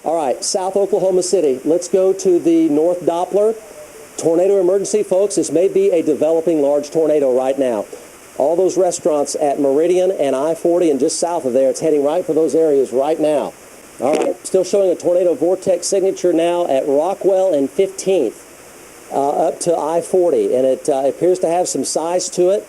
All right, South Oklahoma City. Let's go to the North Doppler. Tornado emergency, folks. This may be a developing large tornado right now. All those restaurants at Meridian and I-40 and just south of there, it's heading right for those areas right now. All right, still showing a tornado vortex signature now at Rockwell and 15th up to I-40, and it appears to have some size to it.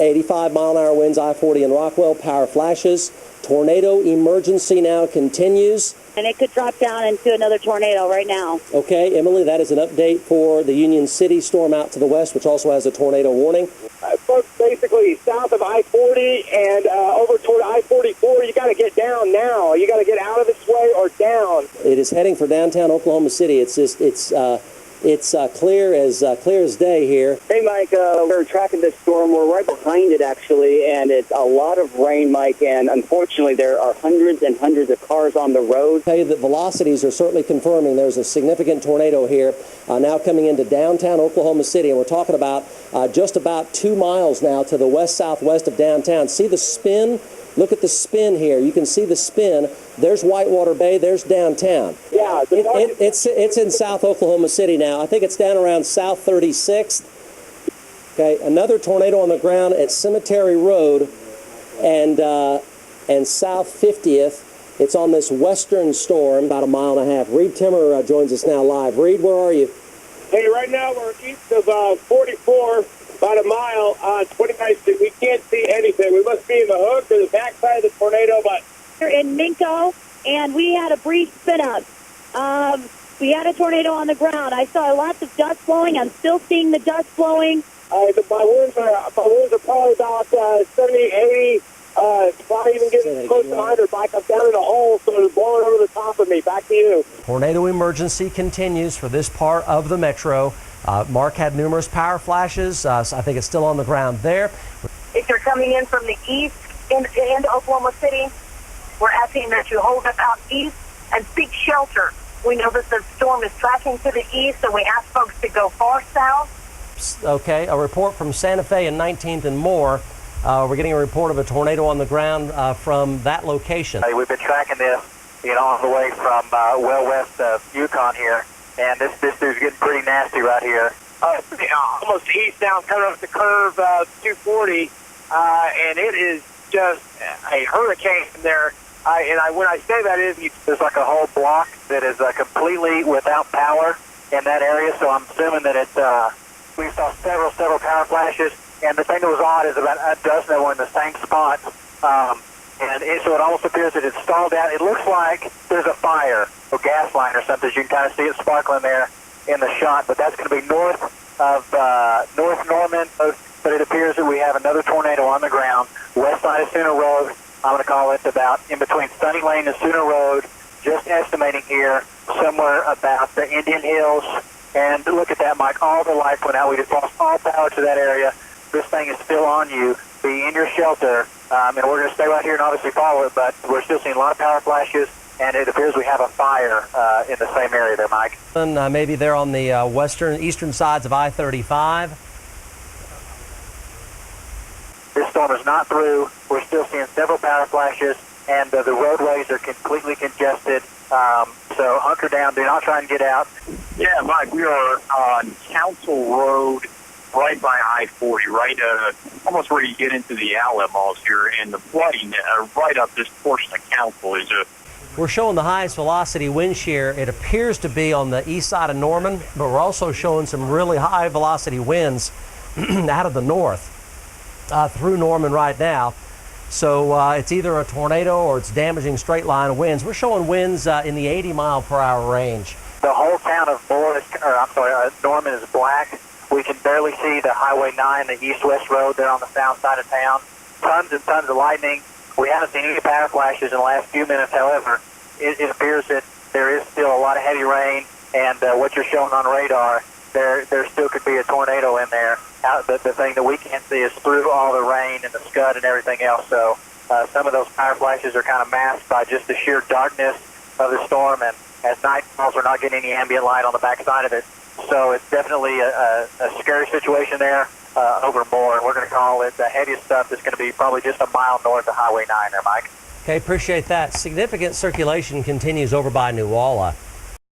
85-mile-an-hour winds, I-40 and Rockwell, power flashes. Tornado emergency now continues. And it could drop down into another tornado right now. Okay, Emily, that is an update for the Union City storm out to the west, which also has a tornado warning. Folks, basically south of I-40 and over toward I-44, you got to get down now. You got to get out of this way or down. It is heading for downtown Oklahoma City. It's clear as day here. Hey, Mike, we're tracking this storm. We're right behind it, actually, and it's a lot of rain, Mike, and unfortunately there are hundreds and hundreds of cars on the road. I'll tell you that velocities are certainly confirming there's a significant tornado here now coming into downtown Oklahoma City, and we're talking about just about 2 miles now to the west-southwest of downtown. See the spin? Look at the spin here. You can see the spin. There's Whitewater Bay. There's downtown. Yeah. It's in South Oklahoma City now. I think it's down around South 36th. Okay, another tornado on the ground at Cemetery Road and South 50th. It's on this western storm, about 1.5 miles. Reed Timmer joins us now live. Reed, where are you? Hey, right now we're east of 44. About a mile on 29th Street. We can't see anything. We must be in the hook or the backside of the tornado, but We're in Minko, and we had a brief spin-up. We had a tornado on the ground. I saw lots of dust blowing. I'm still seeing the dust blowing. my winds are probably about 70, 80. Probably even getting close to 100. Mike, I'm down in a hole, so it's blowing over the top of me. Back to you. Tornado emergency continues for this part of the metro. Mark had numerous power flashes, so I think it's still on the ground there. If you're coming in from the east into Oklahoma City, we're asking that you hold up out east and seek shelter. We know that the storm is tracking to the east, and we ask folks to go far south. Okay, a report from Santa Fe and 19th and more. We're getting a report of a tornado on the ground from that location. Hey, we've been tracking this, on the way from well west of Yukon here. And this dude's getting pretty nasty right here. Almost east now, coming up the curve 240, and it is just a hurricane there. When I say that there's like a whole block that is completely without power in that area. So I'm assuming that we saw several power flashes. And the thing that was odd is about a dozen that were in the same spot. So it almost appears that it's stalled out. It looks like there's a fire or gas line or something. You can kind of see it sparkling there in the shot, but that's going to be north of North Norman. But it appears that we have another tornado on the ground, west side of Sooner Road. I'm going to call it about in between Sunny Lane and Sooner Road, just estimating here, somewhere about the Indian Hills. And look at that, Mike. All the lights went out. We just lost all power to that area. This thing is still on you. Be in your shelter. And we're going to stay right here and obviously follow it, but we're still seeing a lot of power flashes, and it appears we have a fire in the same area there, Mike. And maybe they're on the eastern sides of I-35. This storm is not through. We're still seeing several power flashes, and the roadways are completely congested. So hunker down. Do not try and get out. Yeah, Mike, we are on Council Road, right by I-40, almost where you get into the outlet malls here, and the flooding right up this portion of Council is We're showing the highest velocity wind shear. It appears to be on the east side of Norman, but we're also showing some really high velocity winds out of the north through Norman right now. So it's either a tornado or it's damaging straight line winds. We're showing winds in the 80-mile-per-hour range. The whole town of Norman is black. We can barely see the Highway 9, the east-west road there on the south side of town. Tons and tons of lightning. We haven't seen any power flashes in the last few minutes. However, it appears that there is still a lot of heavy rain, and what you're showing on radar, there still could be a tornado in there. The thing that we can't see is through all the rain and the scud and everything else. So some of those power flashes are kind of masked by just the sheer darkness of the storm, and as night falls, we're not getting any ambient light on the backside of it. So it's definitely a scary situation there over more. And we're going to call it the heaviest stuff is going to be probably just a mile north of Highway 9 there, Mike. Okay, appreciate that. Significant circulation continues over by New Walla.